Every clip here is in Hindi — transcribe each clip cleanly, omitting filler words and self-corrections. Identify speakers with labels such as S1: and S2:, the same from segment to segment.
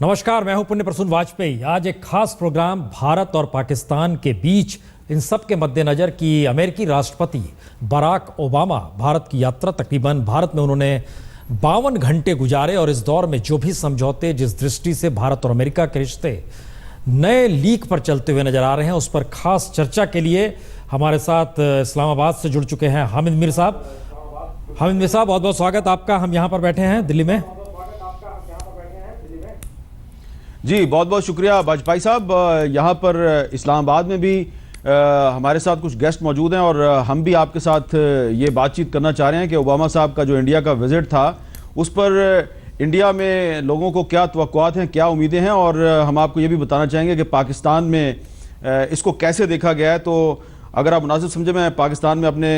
S1: नमस्कार, मैं हूं पुण्य प्रसून वाजपेयी। आज एक खास प्रोग्राम भारत और पाकिस्तान के बीच, इन सब के मद्देनजर कि अमेरिकी राष्ट्रपति बराक ओबामा भारत की यात्रा, तकरीबन भारत में उन्होंने 52 घंटे गुजारे और इस दौर में जो भी समझौते, जिस दृष्टि से भारत और अमेरिका के रिश्ते नए लीक पर चलते हुए नजर आ रहे हैं, उस पर खास चर्चा के लिए हमारे साथ इस्लामाबाद से जुड़ चुके हैं हामिद मीर साहब। हामिद मीर साहब, बहुत बहुत स्वागत आपका। हम यहाँ पर बैठे हैं दिल्ली में।
S2: जी बहुत बहुत शुक्रिया वाजपेयी साहब। यहाँ पर इस्लामाबाद में भी हमारे साथ कुछ गेस्ट मौजूद हैं और हम भी आपके साथ ये बातचीत करना चाह रहे हैं कि ओबामा साहब का जो इंडिया का विज़िट था, उस पर इंडिया में लोगों को क्या तवक्कुआत हैं, क्या उम्मीदें हैं, और हम आपको ये भी बताना चाहेंगे कि पाकिस्तान में इसको कैसे देखा गया है। तो अगर आप मुनासिब समझे, मैं पाकिस्तान में अपने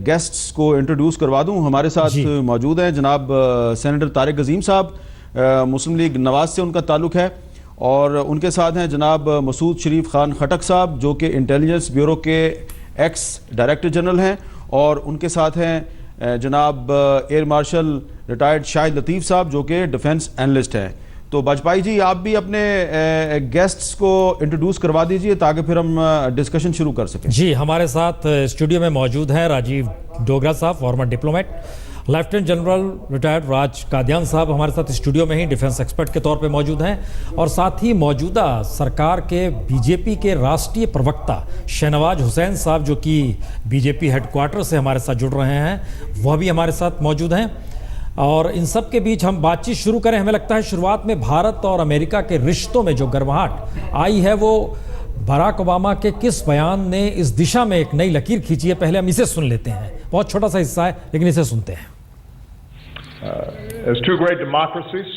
S2: गेस्ट्स को इंट्रोड्यूस करवा दूँ। हमारे साथ मौजूद हैं जनाब सेनेटर तारिक अजीम साहब, मुस्लिम लीग नवाज से उनका ताल्लुक़ है, और उनके साथ हैं जनाब मसूद शरीफ खान खटक साहब जो कि इंटेलिजेंस ब्यूरो के एक्स डायरेक्टर जनरल हैं, और उनके साथ हैं जनाब एयर मार्शल रिटायर्ड शाहिद लतीफ़ साहब जो कि डिफेंस एनालिस्ट हैं। तो वाजपेयी जी, आप भी अपने गेस्ट्स को इंट्रोड्यूस करवा दीजिए ताकि फिर हम डिस्कशन शुरू कर सकें।
S1: जी, हमारे साथ स्टूडियो में मौजूद हैं राजीव डोगरा साहब, former diplomat. Lieutenant general retired Raj Kadian साहब हमारे साथ स्टूडियो में ही डिफेंस एक्सपर्ट के तौर पे मौजूद हैं, और साथ ही मौजूदा सरकार के बीजेपी के राष्ट्रीय प्रवक्ता शहनवाज हुसैन साहब जो कि बीजेपी हेडक्वार्टर से हमारे साथ जुड़ रहे हैं, वह भी हमारे साथ मौजूद हैं। और इन सब के बीच हम बातचीत शुरू करें। हमें लगता है शुरुआत में भारत और अमेरिका के रिश्तों में जो गर्माहट आई है, वो बराक ओबामा के किस बयान ने इस दिशा में एक नई लकीर खींची है, पहले हम इसे सुन लेते हैं। बहुत छोटा सा हिस्सा है लेकिन इसे सुनते हैं।
S3: As two great democracies,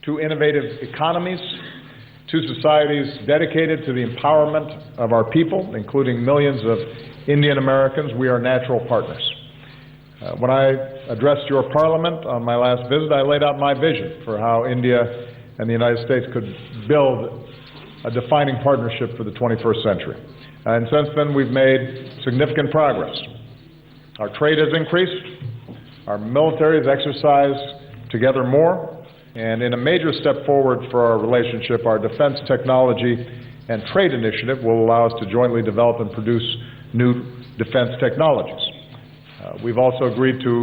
S3: two innovative economies, two societies dedicated to the empowerment of our people, including millions of Indian Americans, we are natural partners. When I addressed your parliament on my last visit, I laid out my vision for how India and the United States could build a defining partnership for the 21st century. And since then, we've made significant progress. Our trade has increased. Our military has exercised together more, and in a major step forward for our relationship, our defense technology and trade initiative will allow us to jointly develop and produce new defense technologies. We've also agreed to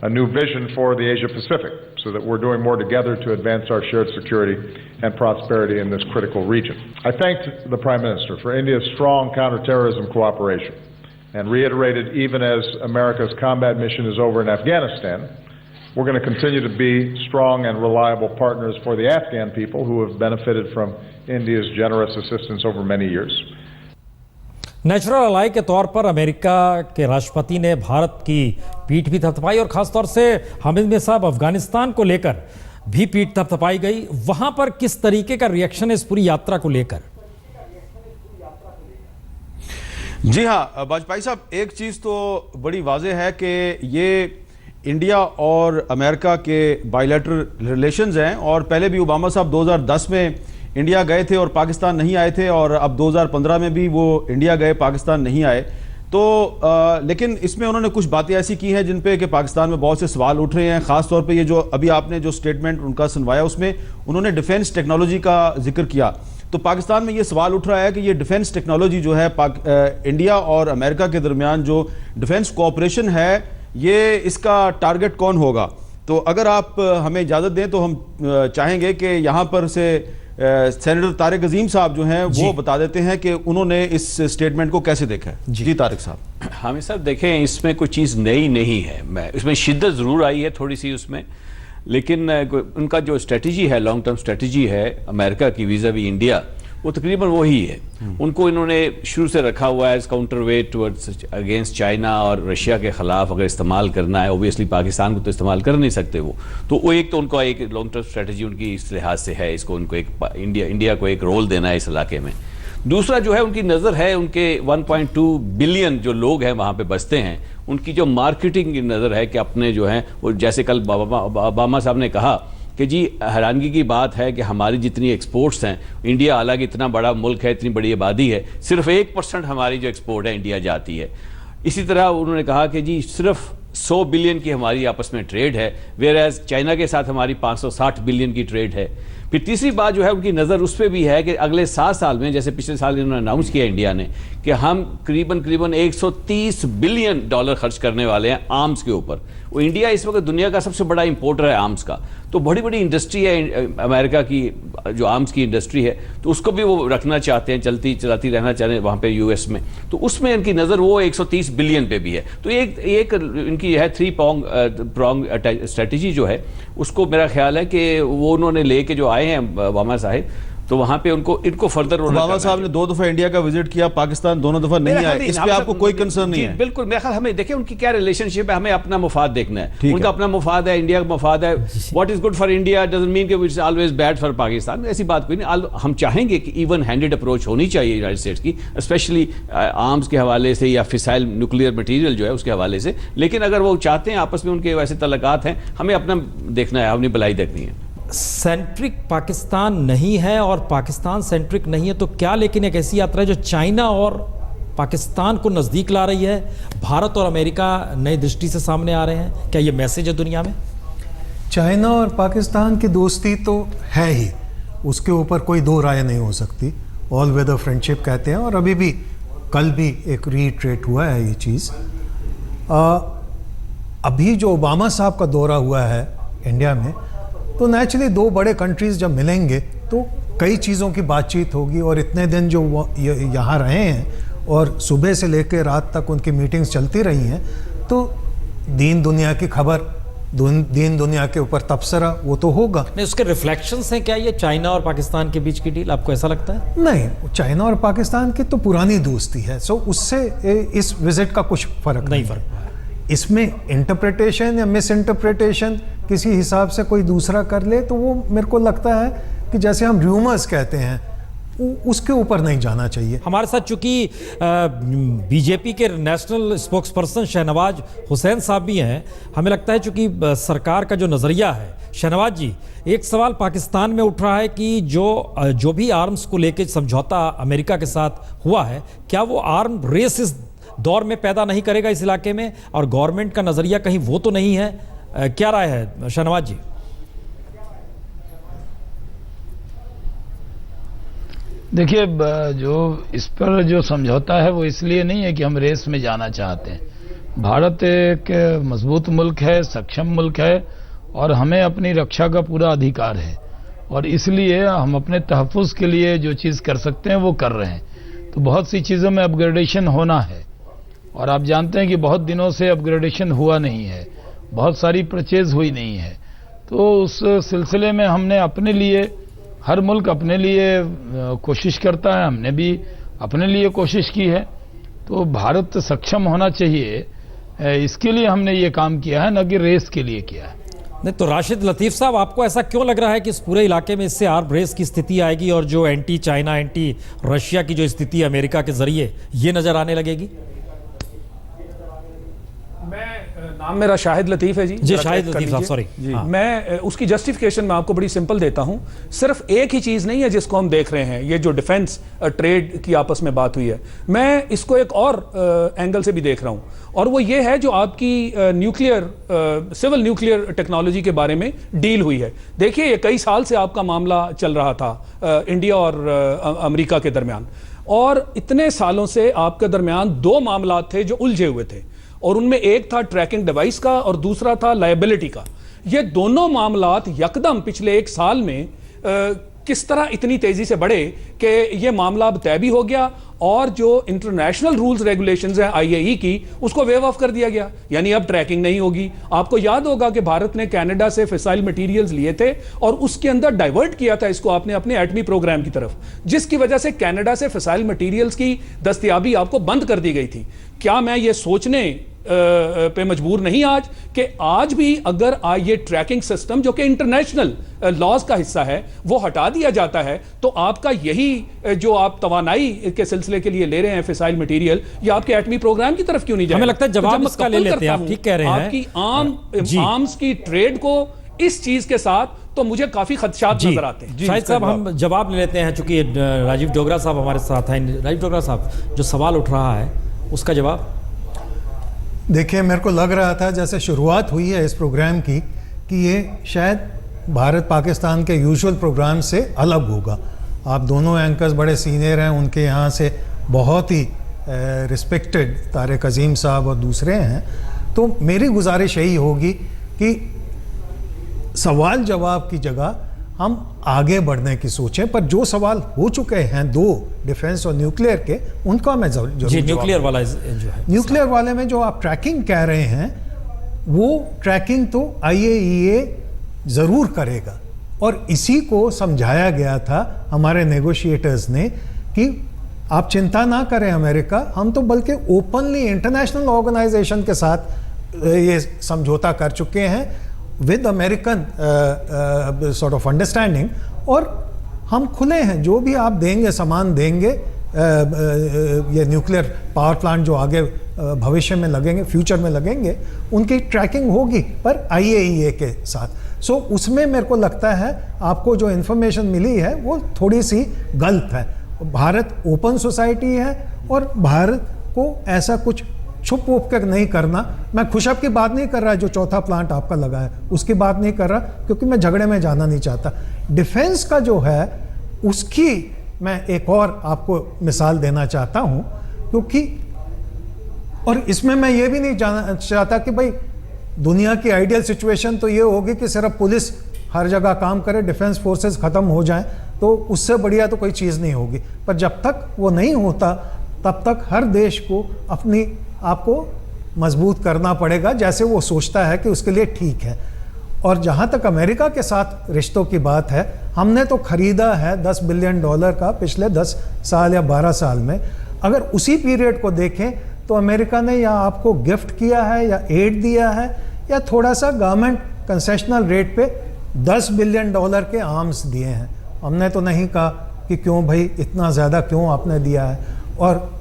S3: a new vision for the Asia Pacific so that we're doing more together to advance our shared security and prosperity in this critical region. I thanked the Prime Minister for India's strong counterterrorism cooperation and reiterated, even as America's combat mission is over in Afghanistan, we're going to continue to be strong and reliable partners for the Afghan people who have benefited from India's generous assistance over many years.
S1: Natural ally के तौर पर अमेरिका के राष्ट्रपति ने भारत की पीठ भी थपथपाई, और खासतौर से हामिद मीर साहब, अफगानिस्तान को लेकर भी पीठ थपथपाई गई। वहां पर किस तरीके का रिएक्शन है इस पूरी यात्रा को लेकर?
S2: जी हाँ वाजपेयी साहब, एक चीज़ तो बड़ी वाज़ेह है कि ये इंडिया और अमेरिका के बायलैटरल रिलेशंस हैं, और पहले भी ओबामा साहब 2010 में इंडिया गए थे और पाकिस्तान नहीं आए थे, और अब 2015 में भी वो इंडिया गए, पाकिस्तान नहीं आए। तो लेकिन इसमें उन्होंने कुछ बातें ऐसी की हैं जिन पे कि पाकिस्तान में बहुत से सवाल उठ रहे हैं। ख़ास तौर पे ये जो अभी आपने जो स्टेटमेंट उनका सुनवाया, उसमें उन्होंने डिफेंस टेक्नोलॉजी का जिक्र किया। तो पाकिस्तान में ये सवाल उठ रहा है कि ये डिफेंस टेक्नोलॉजी जो है इंडिया और अमेरिका के दरमियान जो डिफेंस कोऑपरेशन है, ये इसका टारगेट कौन होगा? तो अगर आप हमें इजाज़त दें तो हम चाहेंगे कि यहाँ पर से सेनेटर तारिक अजीम साहब जो हैं वो बता देते हैं कि उन्होंने इस स्टेटमेंट को कैसे देखा है। जी तारिक साहब।
S4: हामिद साहब, देखें, इसमें कोई चीज़ नई नहीं है। इसमें शिद्दत ज़रूर आई है थोड़ी सी उसमें, लेकिन उनका जो स्ट्रेटजी है, लॉन्ग टर्म स्ट्रेटजी है अमेरिका की वीज़ा वी इंडिया, वो तकरीबन वही है। उनको इन्होंने शुरू से रखा हुआ है as counterweight towards against China और रशिया के ख़िलाफ़ अगर इस्तेमाल करना है। ओबियसली पाकिस्तान को तो इस्तेमाल कर नहीं सकते वो, तो वो एक तो उनका एक लॉन्ग टर्म स्ट्रेटजी उनकी इस लिहाज से है, इसको उनको एक इंडिया को एक रोल देना है इस इलाके में। दूसरा जो है, उनकी नज़र है उनके 1.2 बिलियन जो लोग हैं वहाँ पे बसते हैं, उनकी जो मार्केटिंग की नज़र है कि अपने जो हैं वो, जैसे कल ओबामा साहब ने कहा कि जी हैरानगी की बात है कि हमारी जितनी एक्सपोर्ट्स हैं, इंडिया हालांकि इतना बड़ा मुल्क है, इतनी बड़ी आबादी है, सिर्फ 1% हमारी जो एक्सपोर्ट है इंडिया जाती है। इसी तरह उन्होंने कहा कि जी सिर्फ 100 बिलियन की हमारी आपस में ट्रेड है, वेयर एज चाइना के साथ हमारी 560 बिलियन की ट्रेड है। फिर तीसरी बात जो है उनकी नज़र उस पर भी है कि अगले 7 साल में, जैसे पिछले साल इन्होंने अनाउंस किया इंडिया ने कि हम करीबन 130 बिलियन डॉलर खर्च करने वाले हैं आर्म्स के ऊपर। वो इंडिया इस वक्त दुनिया का सबसे बड़ा इंपोर्टर है आर्म्स का, तो बड़ी बड़ी इंडस्ट्री है अमेरिका की जो आर्म्स की इंडस्ट्री है, तो उसको भी वो रखना चाहते हैं, चलाती रहना चाहते हैं वहाँ पे यूएस में। तो उसमें इनकी नज़र वो 130 बिलियन पे भी है। तो एक इनकी है 3 प्रॉन्ग स्ट्रेटजी जो है, उसको मेरा ख्याल है कि वो उन्होंने लेके जो आए हैं ओबामा साहब, तो वहां पे इनको फर्दर
S2: ओबामा साहब ने 2 दफा इंडिया का विजिट किया, पाकिस्तान दोनों दफा नहीं आए, इस पे आपको कोई कंसर्न नहीं है?
S4: बिल्कुल, मेरे ख्याल हमें देखिए उनकी क्या रिलेशनशिप है, हमें अपना मुफाद देखना है। उनका अपना मुफाद है, इंडिया का मुफाद है। What is good for India doesn't mean कि it's always bad for Pakistan, ऐसी बात कोई नहीं। हम चाहेंगे कि इवन हैंडेड अप्रोच होनी चाहिए यूनाइटेड स्टेट्स की, स्पेशली आर्म्स के हवाले से या फिसाइल न्यूक्लियर मटीरियल जो है उसके हवाले से। लेकिन अगर वो चाहते हैं आपस में उनके वैसे तल्लुकात हैं, हमें अपना देखना है, अपनी भलाई देखनी है।
S1: सेंट्रिक पाकिस्तान नहीं है और पाकिस्तान सेंट्रिक नहीं है तो क्या, लेकिन एक ऐसी यात्रा है जो चाइना और पाकिस्तान को नज़दीक ला रही है, भारत और अमेरिका नई दृष्टि से सामने आ रहे हैं, क्या ये मैसेज है दुनिया में?
S5: चाइना और पाकिस्तान की दोस्ती तो है ही, उसके ऊपर कोई दो राय नहीं हो सकती। ऑल वेदर फ्रेंडशिप कहते हैं, और अभी भी कल भी एक रीट्रेट हुआ है ये चीज़। अभी जो ओबामा साहब का दौरा हुआ है इंडिया में, तो नेचुरली 2 बड़े कंट्रीज़ जब मिलेंगे तो कई चीज़ों की बातचीत होगी। और इतने दिन जो यहाँ रहे हैं और सुबह से लेकर रात तक उनकी मीटिंग्स चलती रही हैं, तो दीन दुनिया की खबर, दीन दुनिया के ऊपर तबसरा वो तो होगा।
S1: नहीं, उसके रिफ्लेक्शंस हैं क्या ये चाइना और पाकिस्तान के बीच की डील, आपको ऐसा लगता है?
S5: नहीं, चाइना और पाकिस्तान की तो पुरानी दोस्ती है, सो उससे इस विजिट का कुछ फ़र्क नहीं है। इसमें इंटरप्रिटेशन या मिस इंटरप्रिटेशन किसी हिसाब से कोई दूसरा कर ले, तो वो मेरे को लगता है कि जैसे हम र्यूमर्स कहते हैं, उसके ऊपर नहीं जाना चाहिए।
S1: हमारे साथ चूंकि बीजेपी के national spokes person Shahnawaz Hussain साहब भी हैं, हमें लगता है चूंकि सरकार का जो नज़रिया है, शहनवाज जी, एक सवाल पाकिस्तान में उठ रहा है कि जो भी आर्म्स को लेकर समझौता अमेरिका के साथ हुआ है, क्या वो आर्म रेस इस दौर में पैदा नहीं करेगा इस इलाके में, और गवर्नमेंट का नज़रिया कहीं वो तो नहीं है? क्या राय है शहनवाज जी?
S6: देखिए, जो इस पर जो समझौता है वो इसलिए नहीं है कि हम रेस में जाना चाहते हैं। भारत एक मजबूत मुल्क है, सक्षम मुल्क है, और हमें अपनी रक्षा का पूरा अधिकार है, और इसलिए हम अपने तहफ़्फ़ुज़ के लिए जो चीज़ कर सकते हैं वो कर रहे हैं। तो बहुत सी चीज़ों में अपग्रेडेशन होना है, और आप जानते हैं कि बहुत दिनों से अपग्रेडेशन हुआ नहीं है, बहुत सारी परचेज हुई नहीं है। तो उस सिलसिले में हमने अपने लिए, हर मुल्क अपने लिए कोशिश करता है, हमने भी अपने लिए कोशिश की है। तो भारत सक्षम होना चाहिए, इसके लिए हमने ये काम किया है, न कि रेस के लिए किया है।
S1: नहीं तो राशिद लतीफ़ साहब, आपको ऐसा क्यों लग रहा है कि इस पूरे इलाके में इससे आर्म रेस की स्थिति आएगी और जो एंटी चाइना, एंटी रशिया की जो स्थिति अमेरिका के जरिए ये नजर आने लगेगी?
S7: नाम मेरा शाहिद लतीफ़ है जी
S1: शाहिद लतीफ़ साहब, सॉरी।
S7: मैं उसकी जस्टिफिकेशन मैं आपको बड़ी सिंपल देता हूं। सिर्फ एक ही चीज़ नहीं है जिसको हम देख रहे हैं, ये जो डिफेंस ट्रेड की आपस में बात हुई है, मैं इसको एक और एंगल से भी देख रहा हूं, और वो ये है जो आपकी सिविल न्यूक्लियर टेक्नोलॉजी के बारे में डील हुई है। देखिए, ये कई साल से आपका मामला चल रहा था इंडिया और अमेरिका के दरमियान, और इतने सालों से आपके दरमियान 2 मामला थे जो उलझे हुए थे, और उनमें एक था ट्रैकिंग डिवाइस का और दूसरा था लायबिलिटी का। ये दोनों मामलात यकदम पिछले 1 साल में किस तरह इतनी तेजी से बढ़े कि ये मामला अब तय भी हो गया, और जो इंटरनेशनल रूल्स रेगुलेशंस हैं आईएई की, उसको वेव ऑफ कर दिया गया, यानी अब ट्रैकिंग नहीं होगी। आपको याद होगा कि भारत ने कनाडा से फिसाइल मटेरियल्स लिए थे और उसके अंदर डाइवर्ट किया था इसको आपने अपने एटमी प्रोग्राम की तरफ, जिसकी वजह से कनाडा से फिसाइल मटेरियल्स की दस्तयाबी आपको बंद कर दी गई थी। क्या मैं ये सोचने पे मजबूर नहीं आज कि आज भी अगर ये ट्रैकिंग सिस्टम जो कि इंटरनेशनल लॉज का हिस्सा है वो हटा दिया जाता है, तो आपका यही जो आप तवानाई के सिलसिले के लिए ले रहे हैं फिसाइल मटेरियल, ये आपके एटमी प्रोग्राम की तरफ क्यों नहीं जाए?
S1: हमें लगता है जवाब इसका ले लेते हैं, आप ठीक कह रहे हैं।
S7: आपकी आर्म्स की ट्रेड को इस चीज के साथ तो मुझे काफी खदशात नजर आते हैं।
S1: शाहिद साहब, हम जवाब ले लेते हैं, चूंकि राजीव डोगरा साहब हमारे साथ हैं। राजीव डोगरा साहब, जो सवाल उठ रहा है उसका जवाब।
S5: देखिए, मेरे को लग रहा था जैसे शुरुआत हुई है इस प्रोग्राम की कि ये शायद भारत पाकिस्तान के यूजुअल प्रोग्राम से अलग होगा। आप दोनों एंकर्स बड़े सीनियर हैं, उनके यहाँ से बहुत ही रिस्पेक्टेड तारिक अजीम साहब और दूसरे हैं। तो मेरी गुजारिश यही होगी कि सवाल जवाब की जगह हम आगे बढ़ने की सोचें, पर जो सवाल हो चुके हैं दो, डिफेंस और न्यूक्लियर के, उनका मैं जरूर
S1: जी न्यूक्लियर वाला जो है,
S5: न्यूक्लियर वाले में जो आप ट्रैकिंग कह रहे हैं, वो ट्रैकिंग तो IAEA ज़रूर करेगा, और इसी को समझाया गया था हमारे नेगोशिएटर्स ने कि आप चिंता ना करें अमेरिका, हम तो बल्कि ओपनली इंटरनेशनल ऑर्गेनाइजेशन के साथ ये समझौता कर चुके हैं with American sort of understanding, और हम खुले हैं, जो भी आप देंगे सामान देंगे, ये न्यूक्लियर पावर प्लांट जो आगे भविष्य में लगेंगे, फ्यूचर में लगेंगे, उनकी ट्रैकिंग होगी पर IAEA के साथ। सो उसमें मेरे को लगता है आपको जो इन्फॉर्मेशन मिली है वो थोड़ी सी गलत है। भारत ओपन सोसाइटी है और भारत को ऐसा कुछ छुप वुप कर नहीं करना। मैं खुशब की बात नहीं कर रहा, जो चौथा प्लांट आपका लगा है उसकी बात नहीं कर रहा, क्योंकि मैं झगड़े में जाना नहीं चाहता। डिफेंस का जो है उसकी मैं एक और आपको मिसाल देना चाहता हूं, क्योंकि और इसमें मैं ये भी नहीं जानना चाहता कि भाई दुनिया की आइडियल सिचुएशन तो ये होगी कि सिर्फ पुलिस हर जगह काम करे, डिफेंस फोर्सेस खत्म हो जाएं, तो उससे बढ़िया तो कोई चीज़ नहीं होगी। पर जब तक वो नहीं होता तब तक हर देश को अपनी आपको मजबूत करना पड़ेगा जैसे वो सोचता है कि उसके लिए ठीक है। और जहाँ तक अमेरिका के साथ रिश्तों की बात है, हमने तो खरीदा है $10 बिलियन का पिछले 10 साल या 12 साल में। अगर उसी पीरियड को देखें तो अमेरिका ने या आपको गिफ्ट किया है या एड दिया है या थोड़ा सा गवर्नमेंट कंसेशनल रेट पे $10 बिलियन के आर्म्स दिए हैं। हमने तो नहीं कहा कि क्यों भाई इतना ज़्यादा क्यों आपने दिया है। और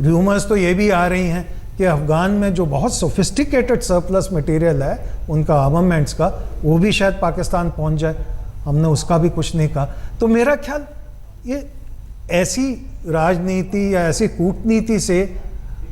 S5: र्यूमर्स तो ये भी आ रही हैं कि अफ़गान में जो बहुत सोफिस्टिकेटेड सरप्लस मटेरियल है उनका आर्मामेंट्स का, वो भी शायद पाकिस्तान पहुंच जाए। हमने उसका भी कुछ नहीं कहा। तो मेरा ख्याल ये ऐसी राजनीति या ऐसी कूटनीति से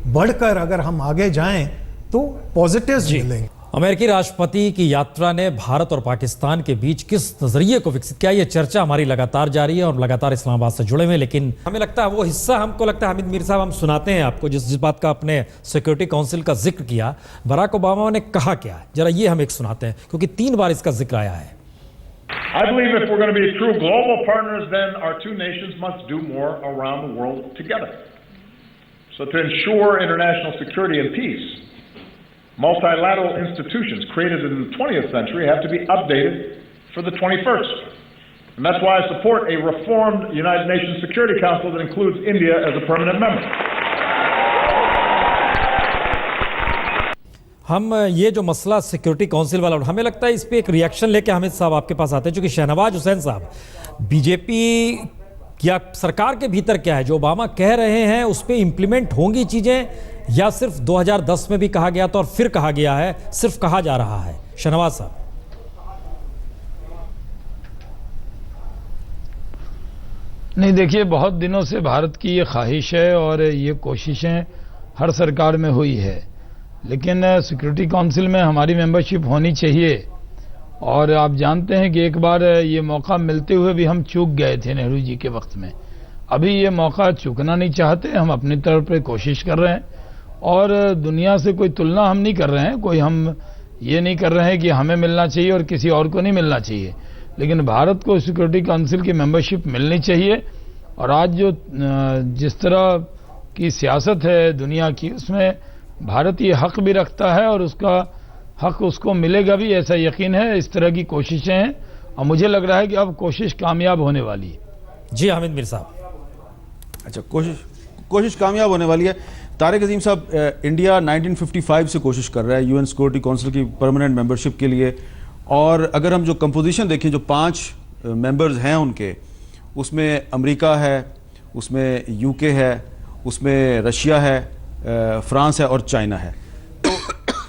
S5: बढ़कर अगर हम आगे जाएं तो पॉजिटिव्स मिलेंगे।
S1: अमेरिकी राष्ट्रपति की यात्रा ने भारत और पाकिस्तान के बीच किस नजरिए को विकसित किया, ये चर्चा हमारी लगातार जारी है और लगातार इस्लामाबाद से जुड़े हुए हैं। लेकिन हमें लगता है वो हिस्सा, हमको लगता है हामिद मीर साहब, हम सुनाते हैं आपको जिस बात का आपने सिक्योरिटी काउंसिल का जिक्र किया, बराक ओबामा ने कहा क्या है, जरा ये हम एक सुनाते हैं, क्योंकि 3 बार इसका जिक्र आया है।
S3: I believe if we're going to be true global partners, then our two nations must do more around the world together. So to ensure international security and peace, multilateral institutions created in the 20th century have to be updated for the 21st. And that's why I support a reformed United Nations Security Council that includes India as a permanent member.
S1: हम ये जो मसला सिक्योरिटी काउंसिल वाला, हमें लगता है इस पे एक रिएक्शन लेके हामिद साहब आपके पास आते हैं, क्योंकि शहनवाज हुसैन साहब, बीजेपी या सरकार के भीतर क्या है जो ओबामा कह रहे हैं उस पे इम्प्लीमेंट होंगी चीजें, या सिर्फ 2010 में भी कहा गया था और फिर कहा गया है, सिर्फ कहा जा रहा है? शहनवाज साहब।
S6: नहीं, देखिए, बहुत दिनों से भारत की ये ख्वाहिश है और ये कोशिशें हर सरकार में हुई है, लेकिन सिक्योरिटी काउंसिल में हमारी मेंबरशिप होनी चाहिए। और आप जानते हैं कि एक बार ये मौका मिलते हुए भी हम चूक गए थे नेहरू जी के वक्त में। अभी ये मौका चूकना नहीं चाहते, हम अपनी तरफ पे कोशिश कर रहे हैं और दुनिया से कोई तुलना हम नहीं कर रहे हैं, कोई हम ये नहीं कर रहे हैं कि हमें मिलना चाहिए और किसी और को नहीं मिलना चाहिए, लेकिन भारत को सिक्योरिटी काउंसिल की मेंबरशिप मिलनी चाहिए। और आज जो जिस तरह की सियासत है दुनिया की, उसमें भारत ये हक भी रखता है और उसका हक उसको मिलेगा भी, ऐसा यकीन है। इस तरह की कोशिशें हैं और मुझे लग रहा है कि अब कोशिश कामयाब होने वाली है।
S1: जी हामिद मीर साहब।
S2: अच्छा, कोशिश कामयाब होने वाली है। तारिक अजीम साहब, इंडिया 1955 से कोशिश कर रहा है यूएन सिक्योरिटी काउंसिल की परमानेंट मेंबरशिप के लिए, और अगर हम जो कंपोजिशन देखें, जो 5 मेंबर्स हैं उनके, उसमें अमेरिका है, उसमें यूके है, उसमें रशिया है, फ्रांस है और चाइना है। तो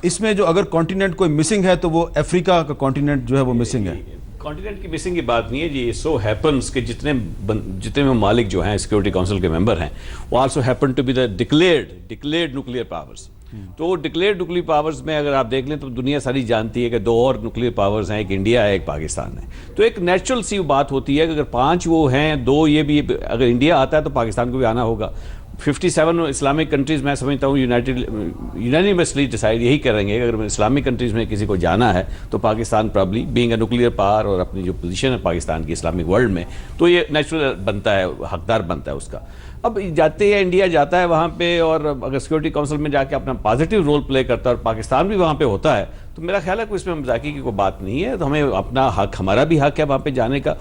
S2: इसमें जो अगर कॉन्टिनेंट कोई मिसिंग है तो वो अफ्रीका का कॉन्टिनेंट जो है वो मिसिंग है।
S4: कॉन्टिनेंट की मिसिंग की बात नहीं है जी, सो हैपन्स कि जितने ममालिक जो हैं सिक्योरिटी काउंसिल के मेंबर हैं, वो also happen to be the declared nuclear powers. तो डिक्लेयर्ड न्यूक्लियर पावर्स में अगर आप देख लें तो दुनिया सारी जानती है कि 2 और न्यूक्लियर पावर्स हैं, एक इंडिया है, एक पाकिस्तान है। तो एक नेचुरल सी बात होती है कि अगर 5 वो हैं, 2 ये भी, अगर इंडिया आता है तो पाकिस्तान को भी आना होगा। 57 इस्लामिक कंट्रीज़, मैं समझता हूँ यूनानिमसली डिसाइड यही करेंगे कि अगर इस्लामिक कंट्रीज़ में किसी को जाना है तो Pakistan probably being a nuclear power और अपनी जो पोजीशन है पाकिस्तान की इस्लामिक वर्ल्ड में, तो ये नेचुरल बनता है, हकदार बनता है उसका। अब जाते हैं, इंडिया जाता है वहाँ पे और अगर सिक्योरिटी काउंसिल में जाके अपना पॉजिटिव रोल प्ले करता है और पाकिस्तान भी वहाँ पे होता है, तो मेरा ख्याल है कोई इसमें मजाकी की कोई बात नहीं है। तो हमें अपना हक, हमारा भी हक है वहाँ पे जाने का।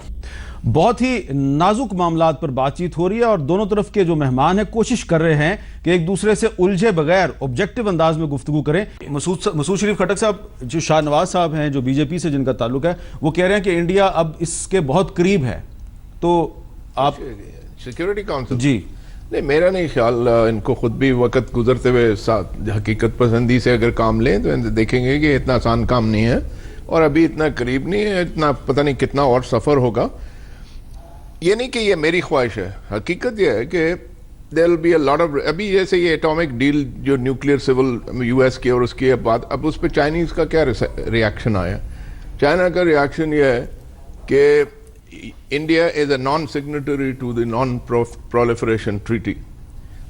S2: बहुत ही नाजुक मामलात पर बातचीत हो रही है और दोनों तरफ के जो मेहमान हैं कोशिश कर रहे हैं कि एक दूसरे से उलझे बगैर ऑब्जेक्टिव अंदाज में गुफ्तगू करें। मसूद शरीफ खटक साहब, जो शाहनवाज साहब हैं, जो बीजेपी से जिनका ताल्लुक है, वो कह रहे हैं कि इंडिया अब इसके बहुत करीब है। तो आप
S8: सिक्योरिटी काउंसिल
S2: जी
S8: नहीं, मेरा नहीं ख्याल, इनको खुद भी वक्त गुजरते हुए हकीकत पसंदी से अगर काम लें तो देखेंगे कि इतना आसान काम नहीं है और अभी इतना करीब नहीं है, इतना पता नहीं कितना और सफ़र होगा। ये नहीं कि ये मेरी ख्वाहिश है, हकीकत ये है कि there will be a lot of, अभी जैसे ये एटॉमिक डील जो न्यूक्लियर सिविल यूएस की और उसके बाद अब उस पर चाइनीज़ का क्या रिएक्शन आया। चाइना का रिएक्शन ये है कि India is a non signatory to the non proliferation treaty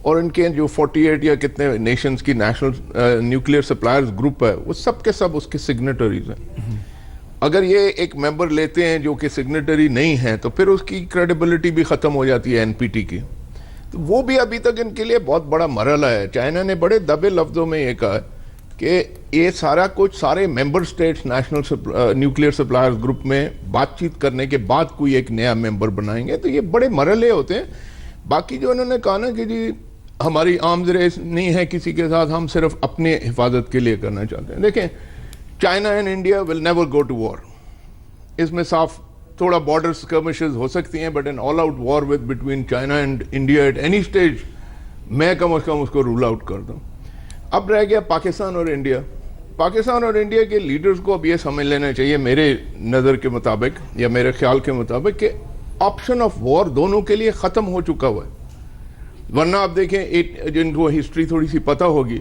S8: और इनके जो 48 या कितने नेशंस की नेशनल न्यूक्लियर सप्लायर्स ग्रुप है वो सब के सब उसके सिग्नेटरीज हैं। अगर ये एक मेंबर लेते हैं जो कि सिग्नेटरी नहीं है तो फिर उसकी क्रेडिबिलिटी भी ख़त्म हो जाती है एनपीटी की। तो वो भी अभी तक इनके लिए बहुत बड़ा मरहला है। चाइना ने बड़े दबे लफ्ज़ों में ये कहा कि ये सारा कुछ सारे member states national nuclear suppliers group में बातचीत करने के बाद कोई एक नया मेंबर बनाएंगे। तो ये बड़े मरहले होते हैं। बाकी जो उन्होंने कहा ना कि जी हमारी आर्म्स रेस नहीं है किसी के साथ, हम सिर्फ अपने हिफाजत के लिए करना चाहते हैं। देखें, China and India will never go to war. इसमें साफ थोड़ा बॉर्डर स्कर्मिशेस हो सकती हैं, but an all out war with between China and India at any stage मैं कम से कम उसको रूल आउट कर दूं। अब रह गया पाकिस्तान और इंडिया। पाकिस्तान और इंडिया के लीडर्स को अब ये समझ लेना चाहिए मेरे नज़र के मुताबिक या मेरे ख्याल के मुताबिक कि ऑप्शन ऑफ वॉर दोनों के लिए ख़त्म हो चुका हुआ है। वरना आप देखें, जिनको हिस्ट्री थोड़ी सी पता होगी,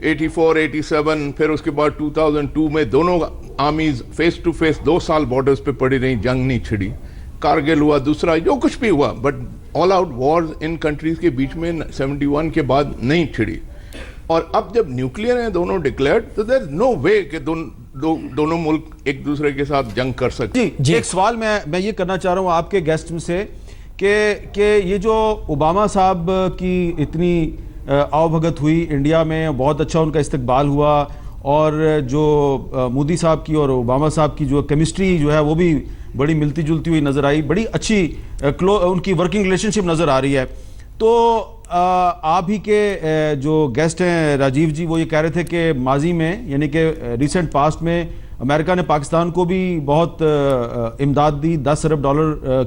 S8: 84, 87, फिर उसके बाद 2002 में दोनों आर्मीज फेस टू फेस 2 साल बॉर्डर्स पे पड़ी रही, जंग नहीं छिड़ी। कारगिल हुआ, दूसरा जो कुछ भी हुआ, but all out Wars in countries के बीच में 71 के बाद नहीं छिड़ी। और अब जब न्यूक्लियर हैं दोनों डिक्लेयर्ड, तो देयर इज नो वे कि दोनों मुल्क एक दूसरे के साथ जंग कर सकते।
S2: जी, एक सवाल मैं ये करना चाह रहा हूँ आपके गेस्ट में से कि ये जो ओबामा साहब की इतनी आवभगत हुई इंडिया में, बहुत अच्छा उनका इस्तकबाल हुआ, और जो मोदी साहब की और ओबामा साहब की जो केमिस्ट्री जो है वो भी बड़ी मिलती जुलती हुई नज़र आई, बड़ी अच्छी उनकी वर्किंग रिलेशनशिप नज़र आ रही है। तो आप ही के जो गेस्ट हैं राजीव जी, वो ये कह रहे थे कि माजी में, यानी कि रिसेंट पास्ट में, अमेरिका ने पाकिस्तान को भी बहुत इमदाद दी, $10 अरब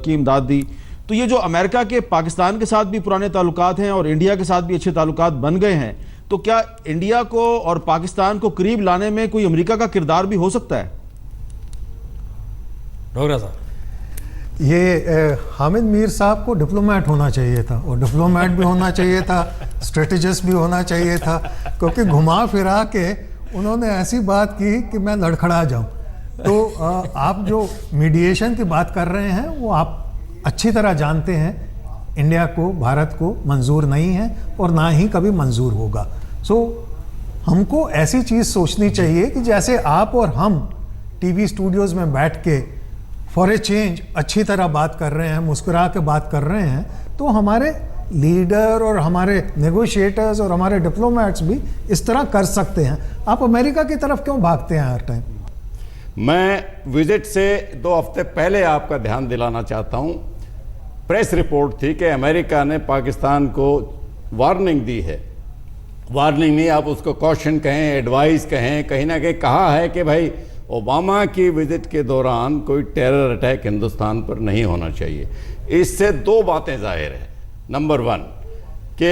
S2: की इमदाद दी। तो ये जो अमेरिका के पाकिस्तान के साथ भी पुराने ताल्लुकात हैं और इंडिया के साथ भी अच्छे ताल्लुकात बन गए हैं, तो क्या इंडिया को और पाकिस्तान को करीब लाने में कोई अमेरिका का किरदार भी हो सकता है?
S1: डोगरा साहब,
S5: ये हामिद मीर साहब को डिप्लोमेट होना चाहिए था, और डिप्लोमेट भी होना चाहिए था, स्ट्रेटेजिस्ट भी होना चाहिए था, क्योंकि घुमा फिरा के उन्होंने ऐसी बात की कि मैं लड़खड़ा जाऊं। तो आप जो मीडिएशन की बात कर रहे हैं वो आप अच्छी तरह जानते हैं इंडिया को, भारत को मंजूर नहीं है और ना ही कभी मंजूर होगा। सो हमको ऐसी चीज़ सोचनी चाहिए कि जैसे आप और हम टीवी स्टूडियोज़ में बैठ के फॉर ए चेंज अच्छी तरह बात कर रहे हैं, मुस्कुरा के बात कर रहे हैं, तो हमारे लीडर और हमारे नेगोशिएटर्स और हमारे डिप्लोमेट्स भी इस तरह कर सकते हैं। आप अमेरिका की तरफ क्यों भागते हैं हर टाइम?
S9: मैं विजिट से 2 हफ्ते पहले आपका ध्यान दिलाना चाहता हूं, प्रेस रिपोर्ट थी कि अमेरिका ने पाकिस्तान को वार्निंग दी है। वार्निंग नहीं, आप उसको कॉशन कहें, एडवाइस कहें, कहीं ना कहीं कहा है कि भाई ओबामा की विजिट के दौरान कोई टेरर अटैक हिंदुस्तान पर नहीं होना चाहिए। इससे 2 बातें जाहिर है। नंबर 1 कि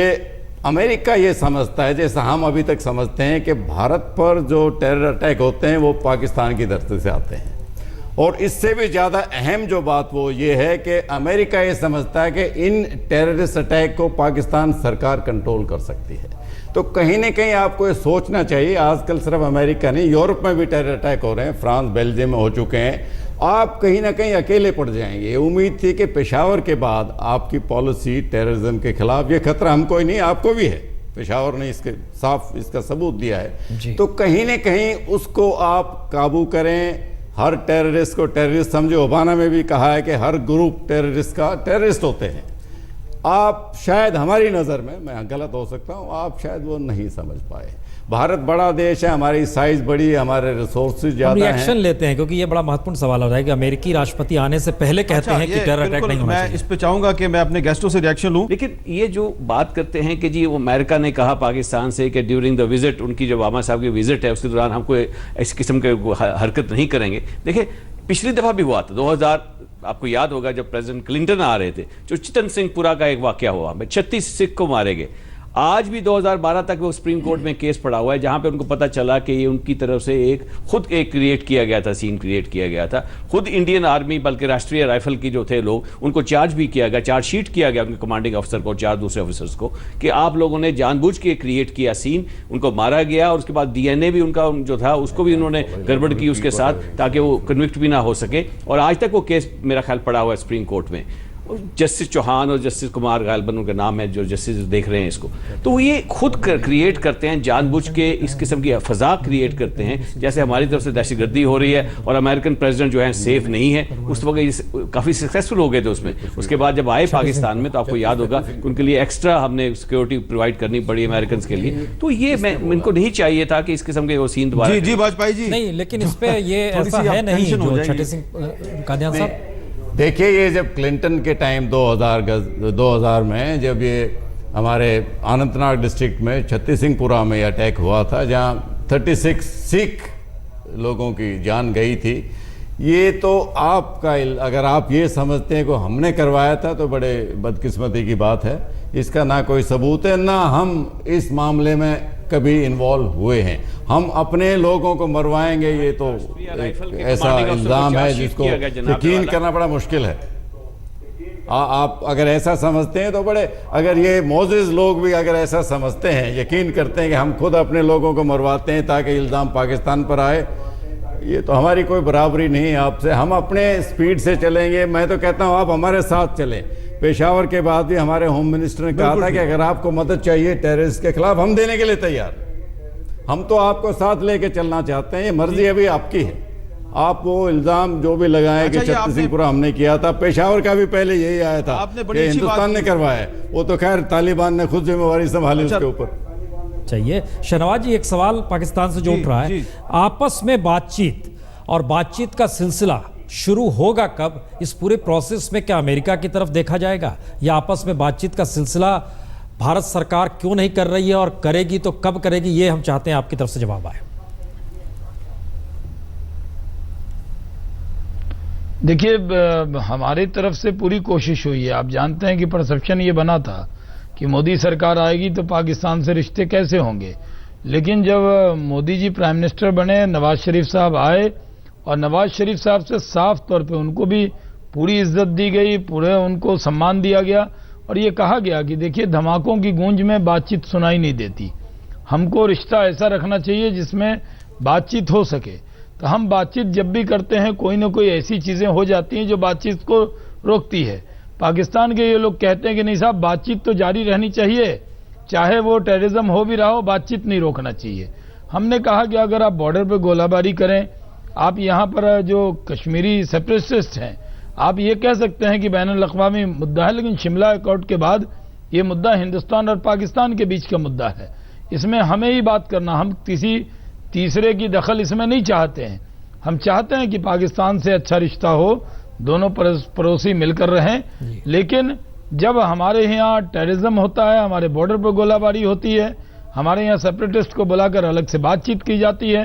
S9: अमेरिका ये समझता है, जैसा हम अभी तक समझते हैं, कि भारत पर जो टेरर अटैक होते हैं वो पाकिस्तान की धरती से आते हैं, और इससे भी ज़्यादा अहम जो बात वो ये है कि अमेरिका ये समझता है कि इन टेररिस्ट अटैक को पाकिस्तान सरकार कंट्रोल कर सकती है। तो कहीं ना कहीं आपको ये सोचना चाहिए, आजकल सिर्फ अमेरिका नहीं, यूरोप में भी टेरर अटैक हो रहे हैं, फ्रांस बेल्जियम में हो चुके हैं। आप कहीं ना कहीं अकेले पड़ जाएंगे। उम्मीद थी कि पेशावर के बाद आपकी पॉलिसी टेररिज्म के खिलाफ, ये खतरा हमको ही नहीं आपको भी है, पेशावर ने इसके साफ इसका सबूत दिया है, तो कहीं ना कहीं उसको आप काबू करें। हर टेररिस्ट को टेररिस्ट समझे, ओबामा में भी कहा है कि हर ग्रुप टेररिस्ट का टेररिस्ट होते हैं। आप शायद हमारी नज़र में, मैं गलत हो सकता हूँ, आप शायद वो नहीं समझ पाए। भारत बड़ा देश है, हमारी साइज बड़ी है, हमारे रिसोर्सेज ज़्यादा हैं।
S1: रिएक्शन लेते हैं क्योंकि ये बड़ा महत्वपूर्ण सवाल हो रहा है कि अमेरिकी राष्ट्रपति आने से पहले कहते हैं कि टेरर अटैक नहीं होना चाहिए।
S2: मैं इस पे चाहूंगा कि मैं अपने गेस्टों से रिएक्शन लूं।
S4: लेकिन ये जो बात करते हैं कि जी वो अमेरिका ने कहा पाकिस्तान से कि ड्यूरिंग द विजिट, उनकी जो ओबामा साहब की विजिट है उसके दौरान हमको इस किस्म के हरकत नहीं करेंगे। देखिए पिछली दफ़ा भी हुआ था 2000, आपको याद होगा जब प्रेसिडेंट क्लिंटन आ रहे थे, जो चितन सिंहपुरा का एक वाकया हुआ, 36 सिख को मारे गए। आज भी 2012 तक वो सुप्रीम कोर्ट में केस पड़ा हुआ है जहां पे उनको पता चला कि ये उनकी तरफ से खुद एक क्रिएट किया गया था, सीन क्रिएट किया गया था। खुद इंडियन आर्मी बल्कि राष्ट्रीय राइफल की जो थे लोग, उनको चार्ज भी किया गया, चार्जशीट किया गया उनके कमांडिंग अफसर को, 4 दूसरे ऑफिसर्स को, कि आप लोगों ने जानबूझ के क्रिएट किया सीन, उनको मारा गया। और उसके बाद DNA भी उनका जो था उसको भी उन्होंने गड़बड़ की उसके साथ, ताकि वो कन्विक्ट भी ना हो सके। और आज तक वो केस मेरा ख्याल पड़ा हुआ है सुप्रीम कोर्ट में। जस्टिस चौहान और जस्टिस कुमार गालबन उनका नाम है जो जस्टिस देख रहे हैं इसको, तो ये खुद क्रिएट करते हैं, जानबूझ के इस किस्म की फजा क्रिएट करते हैं। जैसे हमारी तरफ से दहशतगर्दी हो रही है और अमेरिकन प्रेसिडेंट जो है सेफ नहीं है, उस वक्त काफ़ी सक्सेसफुल हो गए थे उसमें। उसके बाद जब आए पाकिस्तान में तो आपको याद होगा कि उनके लिए एक्स्ट्रा हमने सिक्योरिटी प्रोवाइड करनी पड़ी अमेरिकन के लिए। तो ये इनको नहीं चाहिए था कि इस किस्म के वो सीन दोबारा।
S2: जी वाजपेयी जी
S1: नहीं, लेकिन इस पे ये ऐसा है नहीं जो छठी सिंह कादियान साहब।
S9: देखिए ये जब क्लिंटन के टाइम 2000 में जब ये हमारे अनंतनाग डिस्ट्रिक्ट में छत्ती सिंहपुरा में अटैक हुआ था जहाँ 36 सिख लोगों की जान गई थी, ये तो आपका, अगर आप ये समझते हैं कि हमने करवाया था तो बड़े बदकिस्मती की बात है। इसका ना कोई सबूत है, ना हम इस मामले में कभी इन्वॉल्व हुए हैं। हम अपने लोगों को मरवाएंगे, ये तो ऐसा इल्ज़ाम है जिसको यकीन करना बड़ा मुश्किल है। आप अगर ऐसा समझते हैं तो बड़े, अगर ये मोज़ेज़ लोग भी अगर ऐसा समझते हैं, यकीन करते हैं कि हम खुद अपने लोगों को मरवाते हैं ताकि इल्ज़ाम पाकिस्तान पर आए, ये तो हमारी कोई बराबरी नहीं है आपसे। हम अपने स्पीड से चलेंगे। मैं तो कहता हूँ आप हमारे साथ चलें। पेशावर के बाद भी हमारे होम मिनिस्टर ने कहा था कि अगर आपको मदद चाहिए टेररिस्ट के खिलाफ, हम देने के लिए तैयार। हम तो आपको साथ लेके चलना चाहते हैं, ये मर्जी अभी आपकी है। आप वो इल्ज़ाम जो भी लगाएं कि छत्ती सिंहपुरा हमने किया था, पेशावर का भी पहले यही आया था कि हिंदुस्तान ने करवाया, वो तो खैर तालिबान ने खुद जिम्मेवारी संभाली उसके ऊपर।
S1: चाहिए शहनवाज जी, एक सवाल पाकिस्तान से जो उठ रहा है, आपस में बातचीत और बातचीत का सिलसिला शुरू होगा कब? इस पूरे प्रोसेस में क्या अमेरिका की तरफ देखा जाएगा, या आपस में बातचीत का सिलसिला भारत सरकार क्यों नहीं कर रही है और करेगी तो कब करेगी? ये हम चाहते हैं आपकी तरफ से जवाब आए।
S6: देखिए, हमारी तरफ से पूरी कोशिश हुई है। आप जानते हैं कि परसेप्शन ये बना था कि मोदी सरकार आएगी तो पाकिस्तान से रिश्ते कैसे होंगे, लेकिन जब मोदी जी प्राइम मिनिस्टर बने, नवाज शरीफ साहब आए और नवाज शरीफ साहब से साफ तौर पे उनको भी पूरी इज्जत दी गई, पूरे उनको सम्मान दिया गया और ये कहा गया कि देखिए धमाकों की गूंज में बातचीत सुनाई नहीं देती, हमको रिश्ता ऐसा रखना चाहिए जिसमें बातचीत हो सके। तो हम बातचीत जब भी करते हैं कोई ना कोई ऐसी चीज़ें हो जाती हैं जो बातचीत को रोकती है। पाकिस्तान के ये लोग कहते हैं कि नहीं साहब, बातचीत तो जारी रहनी चाहिए, चाहे वो टेररिज्म हो भी रहा हो, बातचीत नहीं रोकना चाहिए। हमने कहा कि अगर आप बॉर्डर पर गोलाबारी करें, आप यहाँ पर जो कश्मीरी सेपरेटिस्ट हैं, आप ये कह सकते हैं कि बैनुल अक़वामी मुद्दा है, लेकिन शिमला अकॉर्ड के बाद ये मुद्दा हिंदुस्तान और पाकिस्तान के बीच का मुद्दा है। इसमें हमें ही बात करना, हम किसी तीसरे की दखल इसमें नहीं चाहते हैं। हम चाहते हैं कि पाकिस्तान से अच्छा रिश्ता हो, दोनों पड़ोसी मिलकर रहें, लेकिन जब हमारे यहाँ टेररिज्म होता है, हमारे बॉर्डर पर गोलाबारी होती है, हमारे यहाँ सेपरेटिस्ट को बुलाकर अलग से बातचीत की जाती है,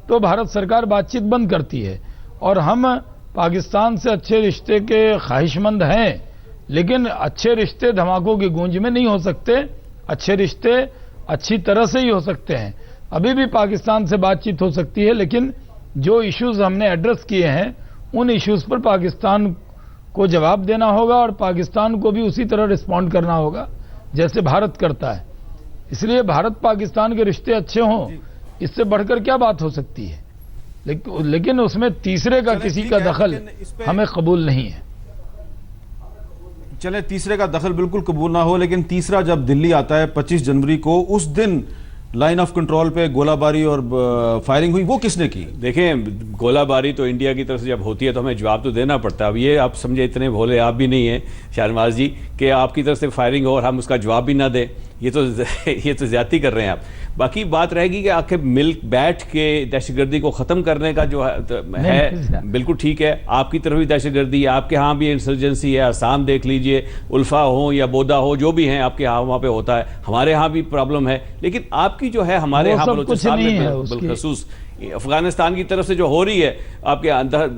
S6: तो भारत सरकार बातचीत बंद करती है। और हम पाकिस्तान से अच्छे रिश्ते के ख्वाहिशमंद हैं, लेकिन अच्छे रिश्ते धमाकों की गूंज में नहीं हो सकते। अच्छे रिश्ते अच्छी तरह से ही हो सकते हैं। अभी भी पाकिस्तान से बातचीत हो सकती है, लेकिन जो इश्यूज हमने एड्रेस किए हैं उन इश्यूज पर पाकिस्तान को जवाब देना होगा और पाकिस्तान को भी उसी तरह रिस्पॉन्ड करना होगा जैसे भारत करता है। इसलिए भारत पाकिस्तान के रिश्ते अच्छे हों, इससे बढ़कर क्या बात हो सकती है, लेकिन उसमें तीसरे का किसी का दखल हमें कबूल नहीं है।
S2: चले, तीसरे का दखल बिल्कुल कबूल ना हो, लेकिन तीसरा जब दिल्ली आता है 25 जनवरी को, उस दिन लाइन ऑफ कंट्रोल पे गोलाबारी और फायरिंग हुई, वो किसने की?
S4: देखें, गोलाबारी तो इंडिया की तरफ से जब होती है तो हमें जवाब तो देना पड़ता है। अब ये आप समझे, इतने भोले आप भी नहीं हैं शाहनवाज जी कि आपकी तरफ से फायरिंग हो और हम उसका जवाब भी ना दें। ये तो ज्यादती कर रहे हैं आप। बाकी बात रहेगी कि आखिर मिल बैठ के दहशतगर्दी को ख़त्म करने का जो है बिल्कुल ठीक है। आपकी तरफ भी दहशतगर्दी है, आपके यहाँ भी इंसर्जेंसी है, आसाम देख लीजिए, उल्फा हो या बोदा हो, जो भी हैं आपके यहाँ वहाँ पे होता है। हमारे यहाँ भी प्रॉब्लम है, लेकिन आपकी जो है हमारे यहाँ बलूचिस्तान में बिलखसूस अफगानिस्तान की तरफ से जो हो रही है, आपके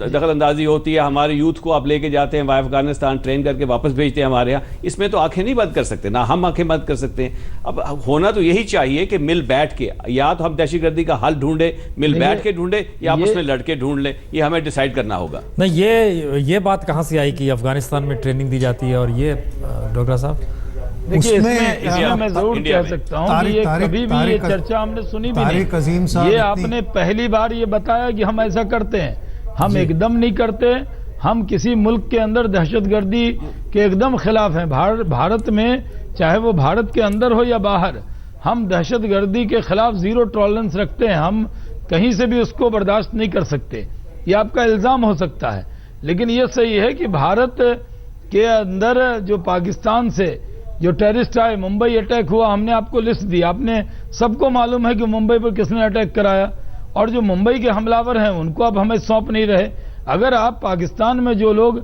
S4: दखल अंदाजी होती है, हमारे यूथ को आप लेके जाते हैं वाय अफगानिस्तान, ट्रेन करके वापस भेजते हैं हमारे यहाँ। इसमें तो आंखें नहीं बंद कर सकते, ना हम आंखें बंद कर सकते हैं। अब होना तो यही चाहिए कि मिल बैठ के, या तो हम दहशतगर्दी का हल ढूंढे, मिल बैठ के ढूंढे, या आपस में लड़के ढूंढ ले, ये हमें डिसाइड करना होगा।
S1: नहीं, ये बात कहाँ से आई कि अफगानिस्तान में ट्रेनिंग दी जाती है? और ये डोगरा साहब,
S6: देखिए, इसमें मैं जरूर कह सकता हूँ कि ये कभी भी ये चर्चा हमने सुनी भी नहीं। ये आपने पहली बार ये बताया कि हम ऐसा करते हैं। हम एकदम नहीं करते। हम किसी मुल्क के अंदर दहशतगर्दी के एकदम खिलाफ हैं। भारत में, चाहे वो भारत के अंदर हो या बाहर, हम दहशतगर्दी के खिलाफ जीरो टॉलरेंस रखते हैं। हम कहीं से भी उसको बर्दाश्त नहीं कर सकते। ये आपका इल्जाम हो सकता है, लेकिन ये सही है कि भारत के अंदर जो पाकिस्तान से जो टेररिस्ट आए, मुंबई अटैक हुआ, हमने आपको लिस्ट दी, आपने सबको मालूम है कि मुंबई पर किसने अटैक कराया, और जो मुंबई के हमलावर हैं उनको अब हमें सौंप नहीं रहे। अगर आप पाकिस्तान में जो लोग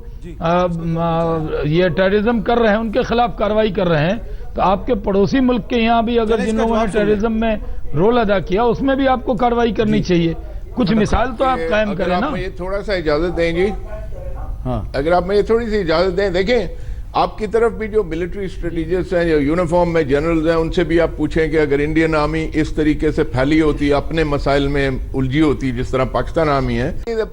S6: ये टेररिज्म कर रहे हैं उनके खिलाफ कार्रवाई कर रहे हैं, तो आपके पड़ोसी मुल्क के यहाँ भी अगर जिन लोगों ने टेररिज्म में रोल अदा किया उसमें भी आपको कार्रवाई करनी चाहिए। कुछ मिसाल तो आप कायम करें ना।
S8: ये थोड़ा सा इजाजत दें जी, हाँ, अगर आप मुझे थोड़ी सी इजाजत दें। देखें, आपकी तरफ भी जो मिलिट्री स्ट्रेटेजिस्ट हैं, जो यूनिफॉर्म में जनरल्स हैं, उनसे भी आप पूछें कि अगर इंडियन आर्मी इस तरीके से फैली होती, अपने मसाइल में उलझी होती जिस तरह पाकिस्तान आर्मी है,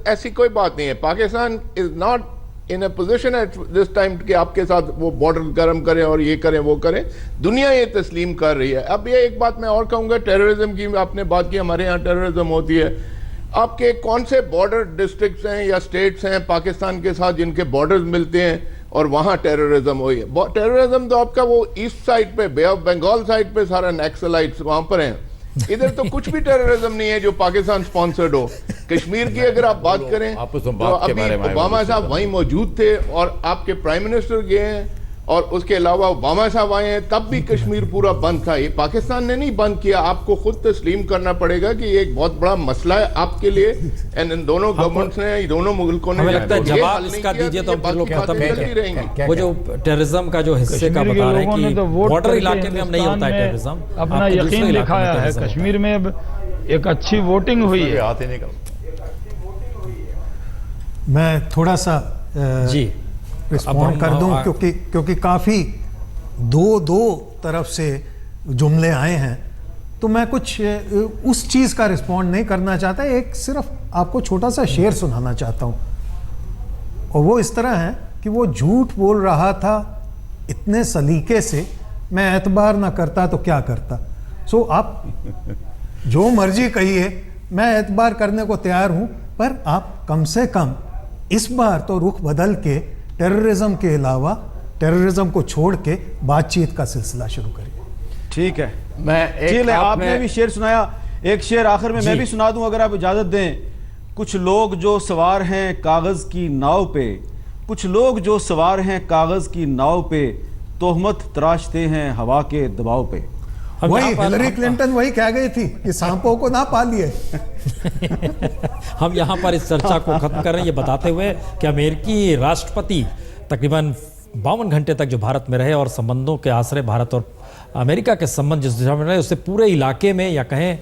S8: ऐसी कोई बात नहीं है। Pakistan is not in A position at this time कि आपके साथ वो बॉर्डर गर्म करें और ये करें वो करें। दुनिया ये तस्लीम कर रही है। अब ये एक बात मैं और कहूँगा, टेररिज्म की आपने बात की, हमारे यहाँ टेररिज्म होती है। आपके कौन से बॉर्डर डिस्ट्रिक्ट्स हैं या स्टेट्स हैं पाकिस्तान के साथ जिनके बॉर्डर्स मिलते हैं और वहां टेररिज्म हुई है? टेररिज्म तो आपका वो ईस्ट साइड पे, बे ऑफ बंगाल साइड पे सारा नक्सलाइट्स वहां पर हैं। इधर तो कुछ भी टेररिज्म नहीं है जो पाकिस्तान स्पॉन्सर्ड हो। कश्मीर की अगर आप बात करें तो अभी ओबामा साहब वहीं मौजूद थे और आपके प्राइम मिनिस्टर गए हैं, और उसके अलावा ओबामा साहब आए हैं, तब भी कश्मीर पूरा बंद था। ये पाकिस्तान ने नहीं बंद किया। आपको खुद तस्लीम करना पड़ेगा कि ये एक बहुत बड़ा मसला है आपके लिए। एंड इन दोनों गवर्नमेंट्स ने, दोनों मुल्कों ने,
S1: हमें लगता है जवाब इसका दीजिए तो हम लोग खत्म करेंगे। वो जो टेररिज्म का जो हिस्से का बता रहे हैं कि बॉर्डर इलाके में हम नहीं होता है टेररिज्म,
S6: अपना यकीन दिखाया है। कश्मीर में अब एक अच्छी वोटिंग हुई है।
S5: मैं थोड़ा सा
S1: जी
S5: रिस्पॉन्ड कर दूं, क्योंकि काफ़ी दो तरफ से जुमले आए हैं, तो मैं कुछ उस चीज़ का रिस्पॉन्ड नहीं करना चाहता। एक सिर्फ आपको छोटा सा शेर सुनाना चाहता हूं, और वो इस तरह है कि वो झूठ बोल रहा था इतने सलीके से, मैं एतबार ना करता तो क्या करता। सो आप जो मर्जी कहिए, मैं एतबार करने को तैयार हूं, पर आप कम से कम इस बार तो रुख बदल के टेररिज्म के अलावा, टेररिज्म को छोड़ के बातचीत का सिलसिला शुरू करिए।
S2: ठीक है, मैं आपने भी शेर सुनाया, एक शेर आखिर में मैं भी सुना दूं अगर आप इजाजत दें। कुछ लोग जो सवार हैं कागज की नाव पे, कुछ लोग जो सवार हैं कागज की नाव पे, तोहमत तराशते हैं हवा के दबाव पे।
S5: वही हिलरी क्लिंटन वही कह गई थी कि सांपों को ना पालिए।
S1: हम यहाँ पर इस चर्चा को खत्म कर रहे हैं ये बताते हुए कि अमेरिकी राष्ट्रपति तकरीबन 52 घंटे तक जो भारत में रहे और संबंधों के आसरे भारत और अमेरिका के संबंध जिस दिशा में रहे, उससे पूरे इलाके में, या कहें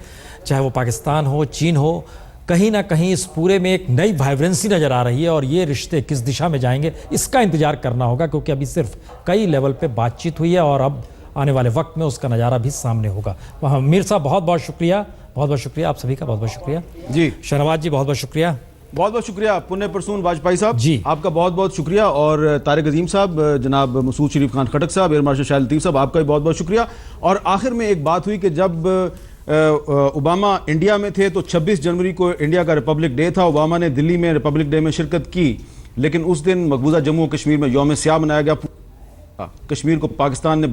S1: चाहे वो पाकिस्तान हो, चीन हो, कहीं ना कहीं इस पूरे में एक नई वाइब्रेंसी नज़र आ रही है। और ये रिश्ते किस दिशा में जाएंगे इसका इंतजार करना होगा, क्योंकि अभी सिर्फ कई लेवल पे बातचीत हुई है और अब आने वाले वक्त में उसका नज़ारा भी सामने होगा। मीर साहब बहुत बहुत शुक्रिया, बहुत बहुत शुक्रिया, आप सभी का बहुत बहुत शुक्रिया।
S2: जी
S1: शहनवाज जी बहुत बहुत शुक्रिया।
S2: बहुत बहुत शुक्रिया पुण्य प्रसून वाजपेयी साहब
S1: जी।
S2: आपका बहुत बहुत शुक्रिया। और तारिक अजीम साहब, जनाब मसूद शरीफ खान खटक साहब, एयर मार्शल शाहिद लतीफ़ साहब, आपका भी बहुत बहुत शुक्रिया। और आखिर में एक बात हुई कि जब ओबामा इंडिया में थे तो 26 जनवरी को इंडिया का रिपब्लिक डे था। ओबामा ने दिल्ली में रिपब्लिक डे में शिरकत की, लेकिन उस दिन मकबूजा जम्मू और कश्मीर में यौम स्याह मनाया गया। कश्मीर को पाकिस्तान ने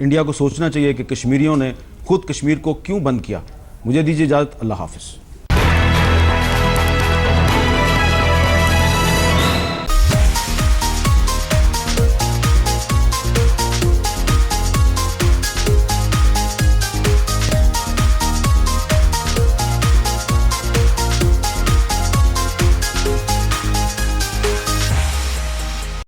S2: इंडिया को सोचना चाहिए कि कश्मीरियों ने खुद कश्मीर को क्यों बंद किया। मुझे दीजिए इजाज़त, अल्लाह हाफिज़।